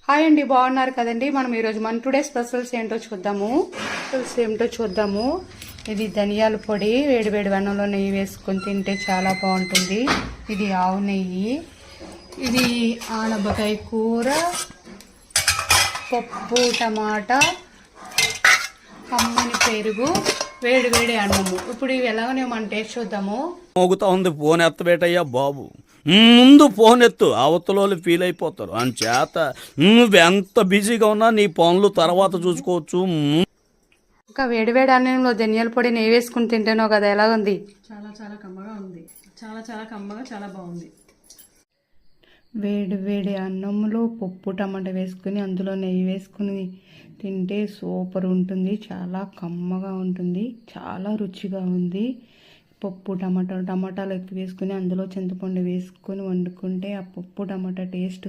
Hi అండి, బాగున్నారు కదండి. మనం ఈరోజు మన టుడే స్పెషల్స్ ఏంటో చూద్దాము. ఇది ధనియాల పొడి వేడి వేడి వెన్నంలో నెయ్యి వేసుకొని తింటే చాలా బాగుంటుంది. ఇది ఆవు నెయ్యి, ఇది ఆనపకాయ కూర, పప్పు టమాటా, కమ్మని పెరుగు, వేడి వేడి అన్నము. ఇప్పుడు ఇవి ఎలాగనే మనం టేస్ట్ చూద్దాము. మోగుతా ఉంది, ఫోన్ ఎత్తబేటయ్యా బాబు. ముందు ఫోన్ ఎత్తు, అవతల ఫీల్ అయిపోతారు. అంచేత నువ్వు ఎంత బిజీగా ఉన్నా నీ పనులు తర్వాత చూసుకోవచ్చు. ఇంకా వేడివేడి అన్నంలో ధనియాల పొడి నెయ్యి వేసుకుని తింటేనో కదా ఎలా ఉంది. చాలా చాలా కమ్మగా ఉంది. చాలా కమ్మగా చాలా బాగుంది. వేడి వేడి అన్నంలో పప్పు టమాటా వేసుకుని అందులో నెయ్యి వేసుకుని తింటే సూపర్ ఉంటుంది. చాలా కమ్మగా ఉంటుంది, చాలా రుచిగా ఉంది. పప్పు టమాటాలు ఎక్కువ వేసుకుని అందులో చింతపండు వేసుకొని వండుకుంటే ఆ పప్పు టమాటా టేస్ట్